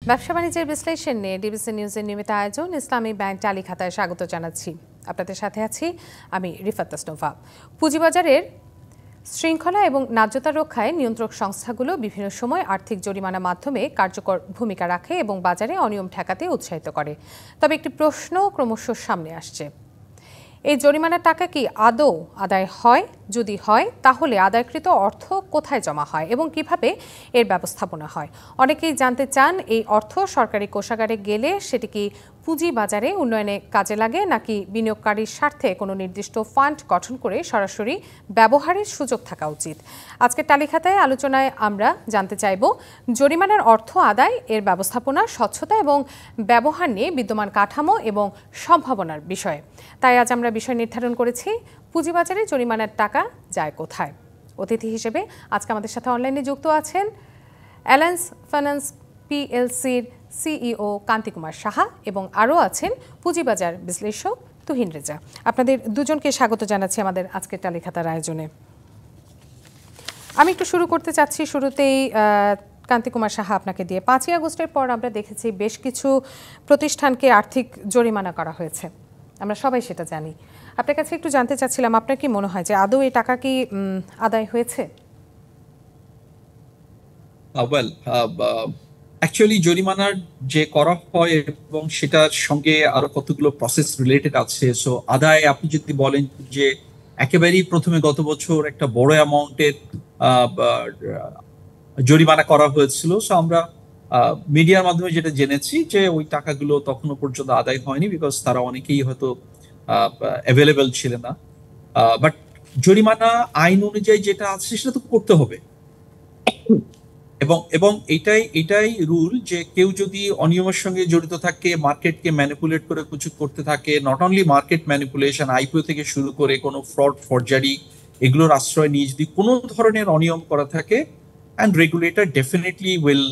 ব্যবসা বাণিজ্যের বিশ্লেষণ নিয়ে ডিবিসি নিউজের নিয়মিত আয়োজন ইসলামী ব্যাংক টালি খাতায় স্বাগত জানাচ্ছি। আপনাদের সাথে আছি আমি রিফাত তাসনোভা। পুঁজিবাজারের শৃঙ্খলা এবং ন্যায্যতা রক্ষায় নিয়ন্ত্রক সংস্থাগুলো বিভিন্ন সময় আর্থিক জরিমানার মাধ্যমে কার্যকর ভূমিকা রাখে এবং বাজারে অনিয়ম ঠেকাতে উৎসাহিত করে। তবে একটি প্রশ্ন ক্রমশ সামনে আসছে, এই জরিমানার টাকা কি আদৌ আদায় হয়? যদি হয় তাহলে আদায়কৃত অর্থ কোথায় জমা হয় এবং কিভাবে এর ব্যবস্থাপনা হয়? অনেকেই জানতে চান এই অর্থ সরকারি কোষাগারে গেলে সেটি কি পুঁজি বাজারে উন্নয়নে কাজে লাগে নাকি বিনিয়োগকারীর স্বার্থে কোনো নির্দিষ্ট ফান্ড গঠন করে সরাসরি ব্যবহারের সুযোগ থাকা উচিত। আজকের তালিকায় আলোচনায় আমরা জানতে চাইব জরিমানার অর্থ আদায়, এর ব্যবস্থাপনা, স্বচ্ছতা এবং ব্যবহার নিয়ে বিদ্যমান কাঠামো এবং সম্ভাবনার বিষয়ে। তাই আজ আমরা বিষয় নির্ধারণ করেছি পুঁজিবাজারে জরিমানার টাকা যায় কোথায়। অতিথি হিসেবে আজকে আমাদের সাথে অনলাইনে যুক্ত আছেন অ্যালায়েন্স ফাইন্যান্স পিএলসির সিইও কান্তি কুমার সাহা এবং আরও আছেন পুঁজিবাজার বিশ্লেষক তুহিন রেজা। আপনাদের দুজনকে স্বাগত জানাচ্ছি আমাদের আজকের তালিকাতার আয়োজনে। আমি একটু শুরু করতে চাচ্ছি শুরুতেই কান্তি কুমার সাহা আপনাকে দিয়ে। 5ই আগস্টের পর আমরা দেখেছি বেশ কিছু প্রতিষ্ঠানকে আর্থিক জরিমানা করা হয়েছে, আমরা সবাই সেটা জানি। আপনার কাছে একটু জানতে চাচ্ছিলাম, আপনার কি মনে হয় যে আদৌ এই টাকা কি আদায় হয়েছে? অ্যাকচুয়ালি জরিমানার যে করা হয় এবং সেটার সঙ্গে আরো কতগুলো প্রসেস রিলেটেড আছে। সো আদায় আপনি যদি বলেন যে একেবারেই প্রথমে গত বছর একটা বড় অ্যামাউন্টের জরিমানা করা হয়েছিল, সো আমরা মিডিয়ার মাধ্যমে যেটা জেনেছি যে ওই টাকাগুলো তখনও পর্যন্ত আদায় হয়নি, বিকজ তারা অনেকেই হয়তো অ্যাভেলেবেল ছিল না। বাট জরিমানা আইন অনুযায়ী যেটা আছে সেটা তো করতে হবে, এবং এটাই রুল যে কেউ যদি অনিয়মের সঙ্গে জড়িত থাকে, মার্কেটকে ম্যানিপুলেট করে কিছু করতে থাকে, not only market manipulation, IPO থেকে শুরু করে কোনো ফ্রড ফরজারি এগুলোর আশ্রয় নিয়ে যদি কোনো ধরনের অনিয়ম করা থাকে, and regulator definitely will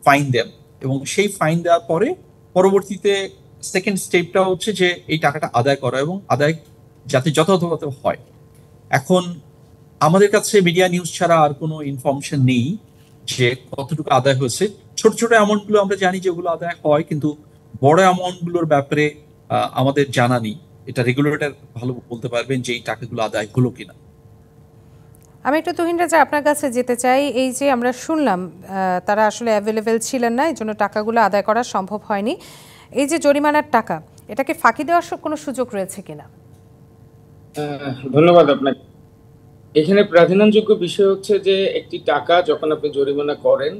fine them, এবং সেই ফাইন দেওয়ার পরে পরবর্তীতে সেকেন্ড স্টেপটা হচ্ছে যে এই টাকাটা আদায় করা এবং আদায় যাতে যথাযথভাবে হয়। এখন আমাদের কাছে মিডিয়া নিউজ ছাড়া আর কোনো ইনফরমেশন নেই যে কতটুকু আদায় হয়েছে। ছোট ছোট অ্যামাউন্ট গুলো আমরা জানি যেগুলো আদায় হয়, কিন্তু বড় অ্যামাউন্ট গুলোর ব্যাপারে আমাদের জানা নেই। এটা রেগুলেটর ভালো বলতে পারবেন যে এই টাকাগুলো আদায় হলো কিনা। আমি একটু তুহিন রাজা আপনার কাছে যেতে চাই। এই যে আমরা শুনলাম তারা আসলে অ্যাভেলেবেল ছিলেন না, এই জন্য টাকাগুলো আদায় করা সম্ভব হয়নি। এই যে জরিমানার টাকা, এটাকে ফাঁকি দেওয়ার কোনো সুযোগ রয়েছে কিনা? ধন্যবাদ আপনাকে। এখানে প্রাধান্যযোগ্য বিষয় হচ্ছে যে একটি টাকা যখন আপনি জরিমানা করেন,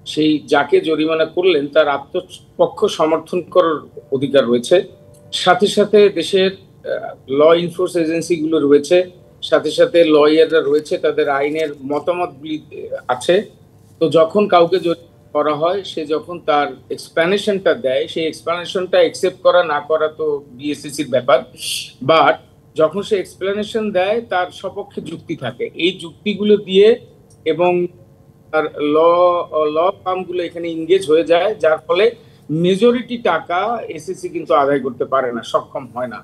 সেই যাকে জরিমানা করলেন তার আত্মপক্ষ সমর্থন করার অধিকার রয়েছে। সাথে সাথে দেশের ল এনফোর্স এজেন্সিগুলো রয়েছে, সাথে সাথে লয়াররা রয়েছে, তাদের আইনের মতামতগুলি আছে। তো যখন কাউকে করা হয়, সে যখন তার এক্সপ্লানেশনটা দেয়, সেই এক্সপ্লানেশনটা অ্যাকসেপ্ট করা না করা তো বিএসসিসির ব্যাপার, বাট যখন সে এক্সপ্লেনেশন দেয় তার সপক্ষে যুক্তি থাকে। এই যুক্তিগুলো দিয়ে এবং তার ল ফার্মগুলো এখানে ইনগেজ হয়ে যায়, যার ফলে মেজরিটি টাকা এসএসসি কিন্তু আদায় করতে পারে না, সক্ষম হয় না।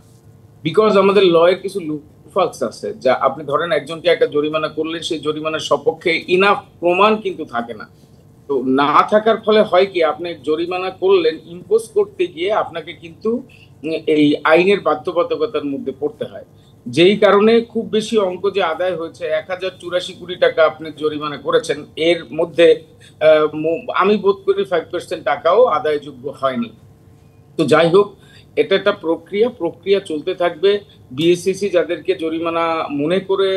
বিকজ আমাদের লয়ের কিছু লুপহোলস আছে, যা আপনি ধরেন একজনকে একটা জরিমানা করলে সেই জরিমানার সপক্ষে ইনাফ প্রমাণ কিন্তু থাকে না। তো না থাকার ফলে হয় কি, আপনি জরিমানা করলেন, ইম্পোজ করতে গিয়ে আপনাকে কিন্তু এই আইনের বাধ্যবাধকতার মধ্যে পড়তে হয়। যেই কারণে খুব বেশি অঙ্ক যে আদায় হয়েছে, 1084 কোটি টাকা আপনি জরিমানা করেছেন, এর মধ্যে আমি বোধ করি 5% টাকাও আদায়যোগ্য হয়নি। তো যাই হোক, এটা একটা প্রক্রিয়া চলতে থাকবে। বিএসসিসি যাদেরকে জরিমানা মনে করে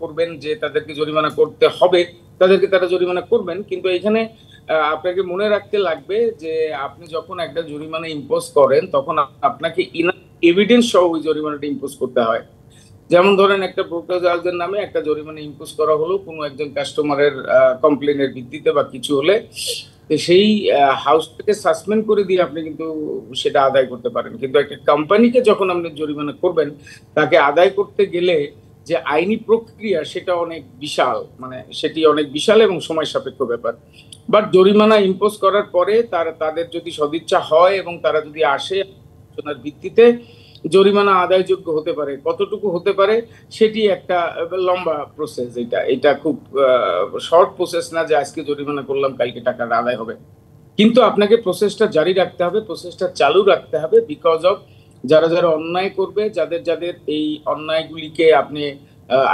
করবেন যে তাদেরকে জরিমানা করতে হবে, তাদেরকে তারা জরিমানা করবেন। কিন্তু এখানে আপনাকে মনে রাখতে লাগবে যে আপনি যখন একটা জরিমানা ইম্পোজ করেন, তখন আপনাকে এভিডেন্স সহ ওই জরিমানাটা ইম্পোজ করতে হয়। যেমন ধরেন একটা ব্রোকারেজ হাউসের নামে একটা জরিমানা ইম্পোজ করা হলো কোনো একজন কাস্টমারের কমপ্লেনের ভিত্তিতে বা কিছু হলে, সেই হাউসটাকে সাসপেন্ড করে দিয়ে আপনি কিন্তু সেটা আদায় করতে পারেন। কিন্তু একটা কোম্পানিকে যখন আপনি জরিমানা করবেন, তাকে আদায় করতে গেলে যে আইনি প্রক্রিয়া সেটা অনেক বিশাল, মানে সেটি অনেক বিশাল এবং সময় সাপেক্ষ ব্যাপার। বাট জরিমানা ইম্পোজ করার পরে তাদের যদি সদিচ্ছা হয় এবং তারা যদি আসে, আলোচনার ভিত্তিতে জরিমানা আদায়যোগ্য হতে পারে। কতটুকু হতে পারে সেটি একটা লম্বা প্রসেস। এটা খুব শর্ট প্রসেস না যে আজকে জরিমানা করলাম কালকে টাকাটা আদায় হবে। কিন্তু আপনাকে প্রসেসটা জারি রাখতে হবে, প্রসেসটা চালু রাখতে হবে, বিকজ অফ যারা যারা অন্যায় করবে, যাদের যাদের এই অন্যায়গুলিকে আপনি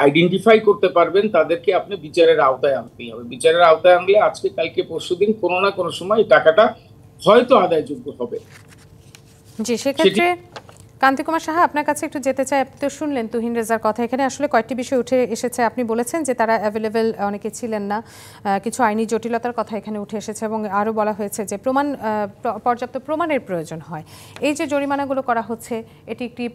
আইডেন্টিফাই করতে পারবেন, তাদেরকে আপনি বিচারের আওতায় আনতে হবে। বিচারের আওতায় আনলে আজকে কালকে পরশুদিন কোনো না কোনো সময় এই টাকাটা হয়তো আদায়যোগ্য হবে। জি, সেক্ষেত্রে কান্তি কুমার সাহা আপনার কাছে একটু যেতে চাই। আপনি তো শুনলেন তুহিন রেজার কথা। এখানে আসলে কয়েকটি বিষয় উঠে এসেছে। আপনি বলেছেন যে তারা অ্যাভেলেবেল অনেকে ছিলেন না, কিছু আইনি জটিলতার কথা এখানে উঠে এসেছে এবং আরও বলা হয়েছে যে পর্যাপ্ত প্রমাণের প্রয়োজন হয়। এই যে জরিমানাগুলো করা হচ্ছে, এটি একটি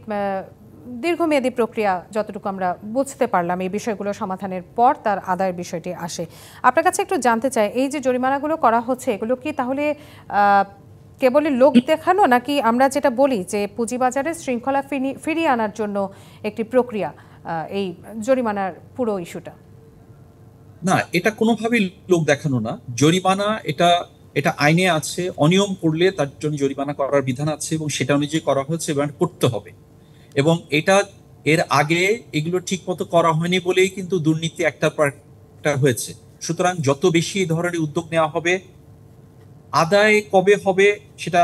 দীর্ঘমেয়াদী প্রক্রিয়া, যতটুকু আমরা বুঝতে পারলাম এই বিষয়গুলো সমাধানের পর তার আদায়ের বিষয়টি আসে। আপনার কাছে একটু জানতে চাই, এই যে জরিমানাগুলো করা হচ্ছে, এগুলো কি তাহলে কেবলই লোক দেখানো, নাকি আমরা যেটা বলি যে পুঁজিবাজারে শৃঙ্খলা ফিরিয়ে আনার জন্য একটি প্রক্রিয়া, এই জরিমানার পুরো ইস্যুটা? না, এটা কোনোভাবেই লোক দেখানো না। জরিমানা এটা আইনে আছে, অনিয়ম করলে তার জন্য জরিমানা করার বিধান আছে এবং সেটা অনুযায়ী করা হচ্ছে এবং করতে হবে। এবং এটা এর আগে এগুলো ঠিক মতো করা হয়নি বলেই কিন্তু দুর্নীতি একটার পর একটা হয়েছে। সুতরাং যত বেশি এই ধরনের উদ্যোগ নেওয়া হবে, আদায় কবে হবে সেটা,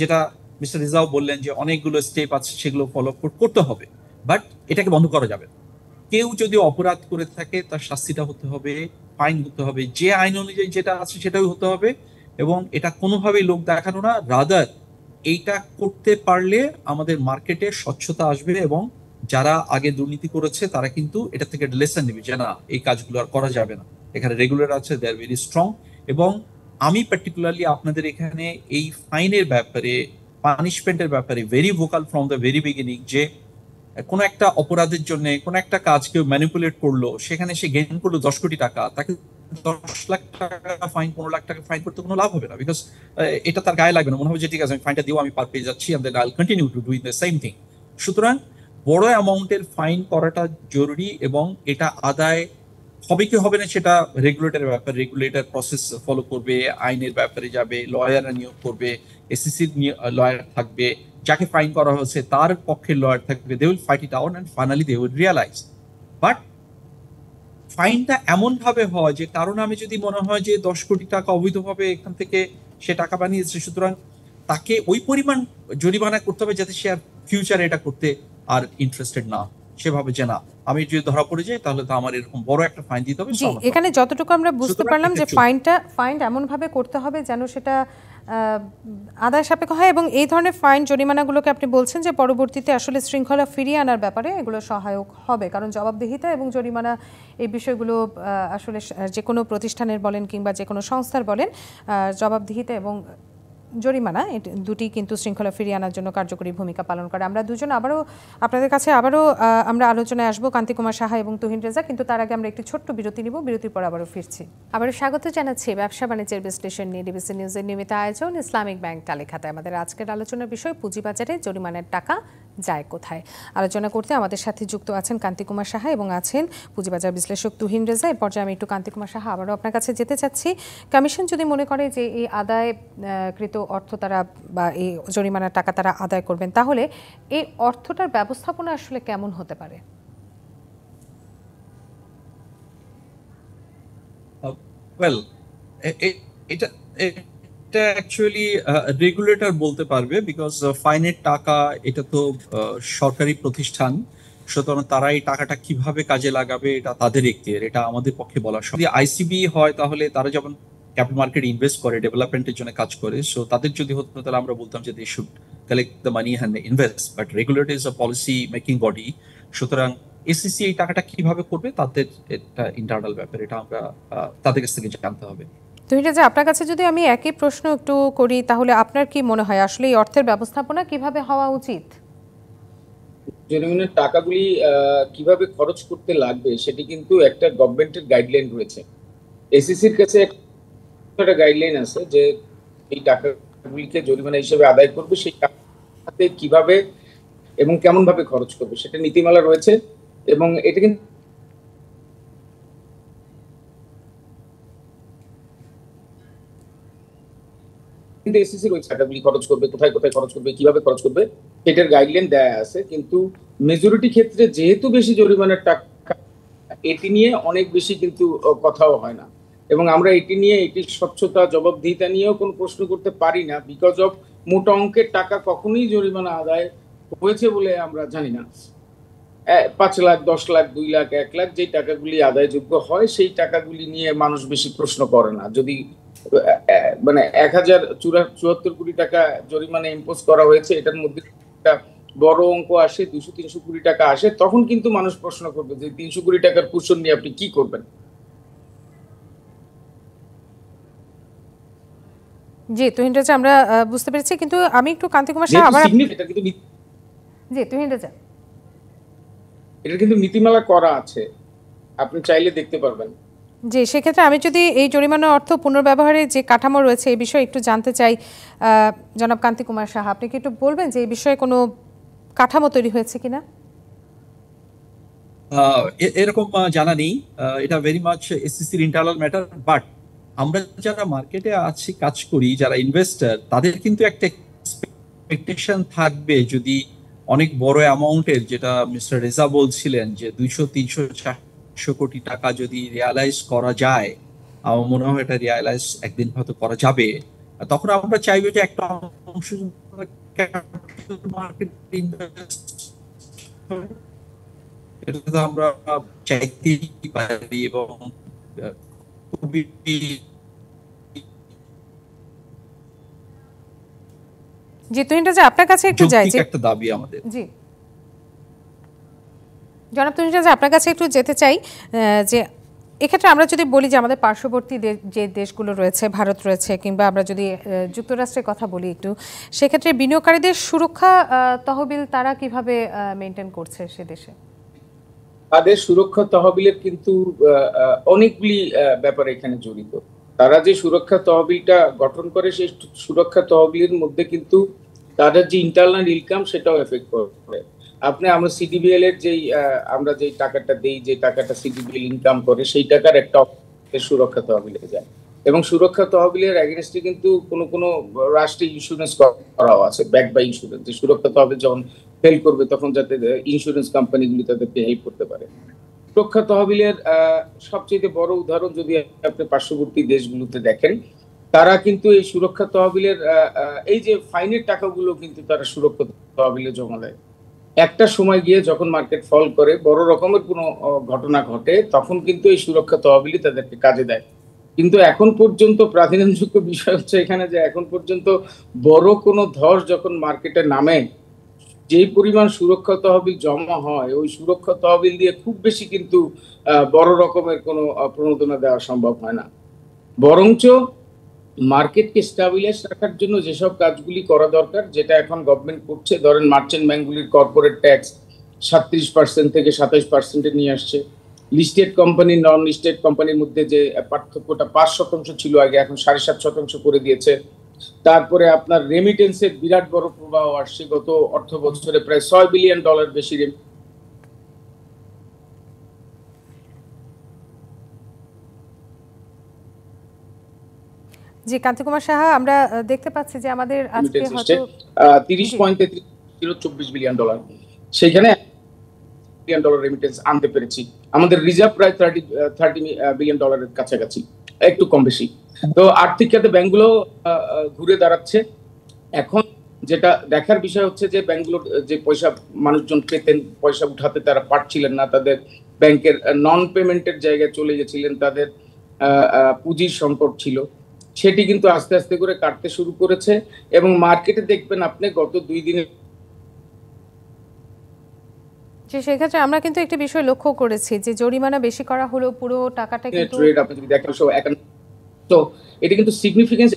যেটা মিস্টার রিজাও বললেন যে অনেকগুলো স্টেপ আছে, সেগুলো ফলো করতে হবে, বাট এটাকে বন্ধ করা যাবে না। কেউ যদি অপরাধ করে থাকে তার শাস্তিটা হতে হবে, ফাইন হতে হবে, যে আইন অনুযায়ী যেটা আছে সেটাই হতে হবে। এবং এটা কোনোভাবেই লোক দেখানো না, রাদার এইটা করতে পারলে আমাদের মার্কেটে স্বচ্ছতা আসবে এবং যারা আগে দুর্নীতি করেছে তারা কিন্তু এটা থেকে লেসন নেবে যে না, এই কাজগুলো আর করা যাবে না। এখানে রেগুলার আছে, দে আর ভেরি স্ট্রং। এবং আমি পার্টিকুলারলি আপনাদের এখানে এই ফাইনের ব্যাপারে, পানিশমেন্টের ব্যাপারে very vocal from the very beginning, যে কোনো একটা অপরাধের জন্য কোনো একটা কাজ কেউ ম্যানিপুলেট করলো, সেখানে সে গেইন করলো 10 কোটি টাকা, তাকে 10 লাখ টাকা ফাইন, 15 লাখ টাকা ফাইন করতে কোনো লাভ হবে না, বিকজ এটা তার গায়ে লাগবে না। মনে হবে যে ঠিক আছে, আমি ফাইনটা দিও, আমি পার পেয়ে যাচ্ছি, and then I'll continue to do the same thing. সুতরাং বড় অ্যামাউন্টের ফাইন করাটা জরুরি এবং এটা আদায় হবে কি হবে না সেটা রেগুলেটরের ব্যাপার। রেগুলেটর প্রসেস ফলো করবে, আইনের ব্যাপারে যাবে, লয়াররা নিয়োগ করবে, এসিসির লয়ার থাকবে, যাকে ফাইন করা হয়েছে তার পক্ষের লয়ার থাকবে, they will fight it out and finally they will realise. But ফাইনটা এমন ভাবে হয় যে কারণ আমি যদি মনে হয় যে 10 কোটি টাকা অবৈধভাবে এখান থেকে সে টাকা বানিয়েছে, সুতরাং তাকে ওই পরিমাণ জরিমানা করতে হবে যাতে সে আর ফিউচারে এটা করতে আর ইন্টারেস্টেড না, সেভাবে যে না, আমি যদি ধরা পড়ে যাই তাহলে তো আমার এরকম বড় একটা ফাইন দিতে হবে। জি, এখানে যতটুকু আমরা বুঝতে পারলাম যে ফাইন এমন ভাবে করতে হবে যেন সেটা আদায় সাপেক্ষ হয় এবং এই ধরনের ফাইন জরিমানাগুলোকে আপনি বলছেন যে পরবর্তীতে আসলে শৃঙ্খলা ফিরিয়ে আনার ব্যাপারে এগুলো সহায়ক হবে, কারণ জবাবদিহিতা এবং জরিমানা এই বিষয়গুলো আসলে যে কোনো প্রতিষ্ঠানের বলেন কিংবা যে কোনো সংস্থার বলেন, জবাবদিহিতা এবং জরিমানা দুটি কিন্তু শৃঙ্খলা ফিরিয়ে আনার জন্য কার্যকরী ভূমিকা পালন করে। আমরা দুজন আপনাদের কাছে আমরা আলোচনায় আসবো, কান্তি কুমার সাহা এবং তুহিন রেজা, কিন্তু তার আগে আমরা একটি ছোট্ট বিরতি নিব। বিরতির পর আবারও ফিরছি। আবারও স্বাগত জানাচ্ছি ব্যবসা বাণিজ্যের বিশ্লেষণ নিয়ে ডিবিসি নিউজের নিয়মিত আয়োজন ইসলামিক ব্যাংক টালিখাতায়। আমাদের আজকের আলোচনার বিষয় পুঁজিবাজারে জরিমানার টাকা যায় কোথায়। আলোচনা করতে আমাদের সাথে যুক্ত আছেন কান্তি কুমার সাহা এবং আছেন পুঁজিবাজার বিশ্লেষক তুহিন রেজা। এই পর্যায়ে আমি একটু কান্তি কুমার সাহা আবারও আপনার কাছে যেতে চাচ্ছি। কমিশন যদি মনে করে যে এই আদায়কৃত অর্থ তারা বা এই জরিমানার টাকা তারা আদায় করবেন, তাহলে এই অর্থটার ব্যবস্থাপনা আসলে কেমন হতে পারে? ওয়েল, এটা অ্যাকচুয়ালি রেগুলেটর বলতে পারবে, বিকজ ফাইনের টাকা এটা তো সরকারি প্রতিষ্ঠান, সুতরাং তারা এই টাকাটা কিভাবে কাজে লাগাবে এটা তাদের এখতিয়ার, এটা আমাদের পক্ষে বলা। যদি আইসিবি হয় তাহলে তারা যখন ক্যাপিটাল মার্কেট ইনভেস্ট করে, ডেভেলপমেন্টের জন্য কাজ করে, সো তাদের যদি হতো তাহলে আমরা বলতাম যে they should collect the money and invest, but regulator is a policy making body. সুতরাং এসিসি এই টাকাটা কিভাবে করবে তাদের এটা ইন্টারনাল ব্যাপার, এটা আমরা তাদের কাছ থেকে জানতে হবে। তুহিন রেজা, আপনার কাছে যদি আমি একই প্রশ্ন একটু করি, তাহলে আপনার কি মনে হয় আসলে এই অর্থের ব্যবস্থাপনা কিভাবে হওয়া উচিত? জরিমানার টাকাগুলি কিভাবে খরচ করতে লাগবে সেটি কিন্তু একটা গভর্নমেন্টের গাইডলাইন রয়েছে। এসিসির কাছে একটা গাইডলাইন আছে যে এই টাকাগুলিকে জরিমানা হিসেবে আদায় করবে, সেই টাকাতে কিভাবে এবং কেমন ভাবে খরচ করবে সেটা নীতিমালা রয়েছে। এবং এটা কিন্তু এসিসি রয়েছে, টাকাগুলি খরচ করবে, কোথায় কোথায় খরচ করবে, কিভাবে খরচ করবে, এটার গাইডলাইন দেয়া আছে। কিন্তু মেজরিটি ক্ষেত্রে যেহেতু বেশি জরিমানার টাকা, এটি নিয়ে অনেক বেশি কিন্তু কথাও হয় না। এবং আমরা এটির স্বচ্ছতা জবাবদিহিতা নিয়েও কোনো প্রশ্ন করতে পারি না, বিকজ অফ মোটা অঙ্কের টাকা কখনোই জরিমানা আদায় হয়েছে বলে আমরা জানি না। 5 লাখ, 10 লাখ, 2 লাখ, 1 লাখ যে টাকাগুলি আদায়যোগ্য হয় সেই টাকাগুলি নিয়ে মানুষ বেশি প্রশ্ন করে না। যদি মানে 1074 কোটি টাকা জরিমানা ইম্পোজ করা হয়েছে, এটার মধ্যে একটা বড় অঙ্ক আসে, 200-300 কোটি টাকা আসে, তখন কিন্তু মানুষ প্রশ্ন করবে যে 300 কোটি টাকার কুশন নিয়ে আপনি কি করবেন। জি তুহিন রাজা, আমরা বুঝতে পেরেছি, কিন্তু আমি একটু কান্তি কুমার সাহা আবার জি তুহিন রাজা, এটা কিন্তু নীতিমালা করা আছে, আপনি চাইলে দেখতে পারবেন। জি, সেক্ষেত্রে আমি যদি এই জরিমানার অর্থ পুনর্ব্যবহারের যে কাঠামো রয়েছে এই বিষয়ে একটু জানতে চাই, জনাব কান্তি কুমার সাহা, আপনি কি একটু বলবেন যে এই বিষয়ে কোনো কাঠামো তৈরি হয়েছে কিনা? এরকম জানা নেই, এটা ভেরি মাচ এসসিসির ইন্টারনাল ম্যাটার। বাট আমরা যারা মার্কেটে আছি, কাজ করি, যারা ইনভেস্টর, তাদের কিন্তু একটা এক্সপেকটেশন থাকবে, যদি অনেক বড় অ্যামাউন্টের, যেটা মিস্টার রেজা বলছিলেন যে 200, 300, 400 কোটি টাকা যদি রিয়ালাইজ করা যায়, আমার মনে হয় এটা রিয়ালাইজ একদিন হয়তো করা যাবে, তখন আমরা চাইবো যে একটা অংশ মার্কেট ইনভেস্ট, এটা তো আমরা চাইতেই পারি এবং খুবই জি তুহিন রাজা, আপনার কাছে একটু যাই, একটা দাবি আমাদের। জি জনাব তুহিন রাজা, আপনার কাছে একটু যেতে চাই যে এক্ষেত্রে আমরা যদি বলি যে আমাদের পার্শ্ববর্তী যে দেশগুলো রয়েছে, ভারত রয়েছে, কিংবা আমরা যদি যুক্তরাষ্ট্রের কথা বলি একটু, সেক্ষেত্রে বিনিয়োগকারীদের সুরক্ষা তহবিল তারা কিভাবে মেনটেন করছে সে দেশে? তাদের সুরক্ষা তহবিলের কিন্তু অনেকগুলি ব্যাপার এখানে জড়িত। তারা যে সুরক্ষা তহবিলটা গঠন করে, সেই সুরক্ষা তহবিলের মধ্যে কিন্তু তাদের যে ইন্টারনাল ইনকাম সেটাও এফেক্ট করে। আমরা সিডিবিএল এর আমরা যেই টাকাটা দেই, যে টাকাটা সিডিবিএল ইনকাম করে, সেই টাকার একটা সুরক্ষা তহবিলে যায়, এবং সুরক্ষা তহবিলের এগেনস্টে কিন্তু কোনো রাষ্ট্রীয় ইন্স্যুরেন্স করাও আছে, ব্যাক বাই ইন্স্যুরেন্স, যে সুরক্ষা তহবিল যখন ফেল করবে তখন যাতে ইন্স্যুরেন্স কোম্পানিগুলি তাদেরকে হেল্প করতে পারে। সুরক্ষা তহবিলের সবচেয়ে বড় উদাহরণ যদি আপনি পার্শ্ববর্তী দেশগুলোতে দেখেন, তারা কিন্তু এই সুরক্ষা তহবিলের এই যে ফাইনের টাকাগুলো কিন্তু তারা সুরক্ষা তহবিলে জমা দেয়। একটা সময় গিয়ে যখন মার্কেট ফল করে, বড় রকমের কোনো ঘটনা ঘটে, তখন কিন্তু এই সুরক্ষা তহবিলই তাদেরকে কাজে দেয়। কিন্তু এখন পর্যন্ত প্রাধান্যযোগ্য বিষয় হচ্ছে এখানে যে এখন পর্যন্ত বড় কোনো ধস যখন মার্কেটে নামে, যেই পরিমাণ সুরক্ষা তহবিল জমা হয়, ওই সুরক্ষা তহবিল দিয়ে খুব বেশি কিন্তু বড় রকমের কোনো প্রণোদনা দেওয়া সম্ভব হয় না। বরঞ্চ মার্কেটকে স্টেবিলাইজ রাখার জন্য যেসব কাজগুলি করা দরকার, যেটা এখন গভর্নমেন্ট করছে, ধরেন মার্চেন্ট ব্যাংকগুলির কর্পোরেট ট্যাক্স 37% থেকে 27% নিয়ে আসছে। লিস্টেড কোম্পানি, নন লিস্টেড কোম্পানির মধ্যে যে পার্থক্যটা 5% ছিল আগে, এখন 7.5% করে দিয়েছে। তারপরে আপনার রেমিটেন্সের বিরাট বড় প্রবাহ আসছে, গত অর্থ বছরে প্রায় $6 বিলিয়ন বেশি জি কান্তি কুমার সাহা, আমরা দেখতে পাচ্ছি যে আমাদের আজকে হয়তো 30.24 বিলিয়ন ডলার, সেখানে বিলিয়ন ডলার রেমিটেন্স আনতে পেরেছি। আমাদের রিজার্ভ প্রায় 30 বিলিয়ন ডলারের কাছাকাছি, একটু কম বেশি। তো আর্থিক খাতে ব্যাংকগুলো ঘুরে দাঁড়াচ্ছে। এখন যেটা দেখার বিষয় হচ্ছে যে ব্যাংকগুলোর যে পয়সা মানুষজন পেতেন, পয়সা উঠাতে তারা পারছিলেন না, তাদের ব্যাংকের নন পেমেন্টের জায়গায় চলে গেছিলেন, তাদের পুঁজির সংকট ছিল, সেটি কিন্তু আস্তে আস্তে করে কাটতে শুরু করেছে। এবং মার্কেটে দেখবেন আপনি গত 2 দিনে সেক্ষেত্রে আমরা কিন্তু একটা বিষয় লক্ষ্য করেছি যে জরিমানা বেশি করা হলেও পুরো টাকাটা কিন্তু ট্রেড আপনি যদি দেখেন, তো এটা কিন্তু সিগনিফিকেন্স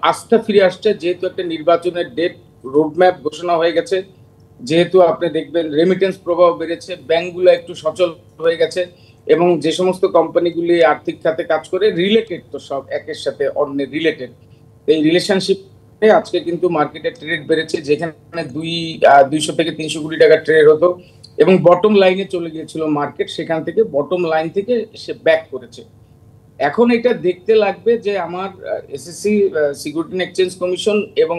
আস্থা ফিরে আসছে, যেহেতু একটা নির্বাচনের ডেট রোডম্যাপ ঘোষণা হয়ে গেছে, যেহেতু আপনি দেখবেন রেমিটেন্স প্রবাহ বেড়েছে, ব্যাংকগুলো একটু সচল হয়ে গেছে, এবং যে সমস্ত কোম্পানিগুলি আর্থিক খাতে কাজ করে রিলেটেড, তো সব একের সাথে অন্যের রিলেটেড, এই রিলেশনশিপে আজকে কিন্তু মার্কেটে ট্রেড বেড়েছে, যেখানে 200 থেকে 300 কোটি টাকা ট্রেড হতো এবং বটম লাইনে চলে গিয়েছিল মার্কেট, সেখান থেকে বটম লাইন থেকে সে ব্যাক করেছে। এখন এটা দেখতে লাগবে যে আমার SSC, security and exchange commission এবং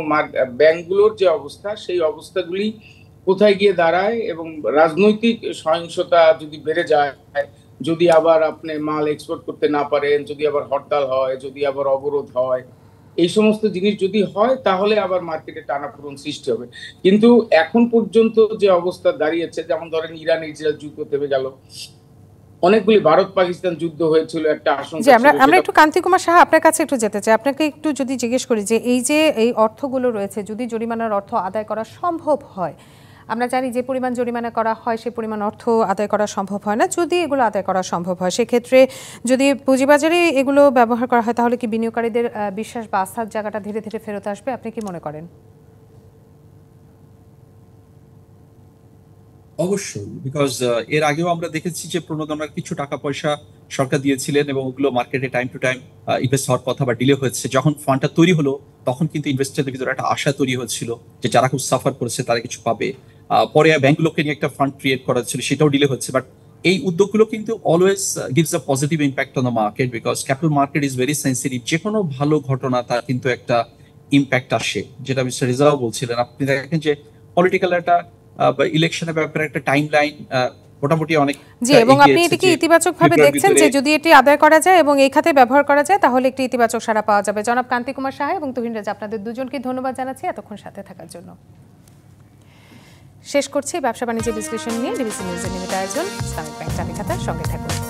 ব্যাংকগুলোর যে অবস্থা, সেই অবস্থাগুলি কোথায় গিয়ে দাঁড়ায়, এবং রাজনৈতিক সহিংসতা যদি বেড়ে যায়, যদি আবার আপনি মাল এক্সপোর্ট করতে না পারেন, যদি আবার হরতাল হয়, যদি আবার অবরোধ হয়, এই সমস্ত জিনিস যদি হয় তাহলে আবার মার্কেটে টানাপোড়েন সৃষ্টি হবে। কিন্তু এখন পর্যন্ত যে অবস্থা দাঁড়িয়েছে, যেমন ধরেন ইরান ইসরায়েল যুদ্ধ থেমে গেল, অনেকগুলি ভারত পাকিস্তান যুদ্ধ হয়েছিল, একটা আশঙ্কা ছিল। আমরা একটু কান্তি কুমার সাহা আপনার কাছে একটু যেতে চাই। আপনাকে একটু যদি জিজ্ঞেস করি যে এই অর্থগুলো রয়েছে, যদি জরিমানার অর্থ আদায় করা সম্ভব হয়, আমরা জানি যে পরিমাণ জরিমানা করা হয় সে পরিমাণ অর্থ আদায় করা সম্ভব হয় না। যদি এগুলো আদায় করা সম্ভব হয়, সেক্ষেত্রে যদি পুঁজিবাজারে এগুলো ব্যবহার করা হয়, তাহলে কি বিনিয়োগকারীদের বিশ্বাস বা আস্থার জায়গাটা ধীরে ধীরে ফেরত আসবে? আপনি কি মনে করেন? অবশ্যই, বিকজ এর আগেও আমরা দেখেছি যে প্রণোদনার কিছু টাকা পয়সা সরকার দিয়েছিলেন এবং ওগুলো মার্কেটে টাইম টু টাইম ইনভেস্ট হওয়ার কথা বা ডিলে হয়েছে। যখন ফান্ডটা তৈরি হলো তখন কিন্তু ইনভেস্টরদের ভিতরে একটা আশা তৈরি হচ্ছিল যে যারা খুব সাফার করেছে তারা কিছু পাবে। পরে ব্যাংকগুলোকে নিয়ে একটা ফান্ড ক্রিয়েট করা ছিল, সেটাও ডিলে হচ্ছে। বাট এই উদ্যোগগুলো কিন্তু always gives a positive impact on the market, because capital market is very sensitive. যে কোনো ভালো ঘটনা তার কিন্তু একটা ইম্প্যাক্ট আসে, যেটা মিস্টার রিজাও বলছিলেন। আপনি দেখেন যে পলিটিক্যাল একটা বা ইলেকশনের ব্যাপারে একটা টাইমলাইন মোটামুটি অনেক। জি, এবং আপনি এটিকে ইতিবাচকভাবে দেখছেন যে যদি এটি আদায় করা যায় এবং এই খাতে ব্যবহার করা যায় তাহলে একটি ইতিবাচক সাড়া পাওয়া যাবে। জনাব কান্তি কুমার সাহা এবং তুহিন রাজা, আপনাদের দুজনকে ধন্যবাদ জানাচ্ছি এতক্ষণ সাথে থাকার জন্য। শেষ করছি ব্যবসা বাণিজ্য বিশ্লেষণ নিয়ে ডিবিসি নিউজের নিয়মিত আয়োজন ইসলামিক ব্যাংক চালিখাতার সঙ্গে থাকুন।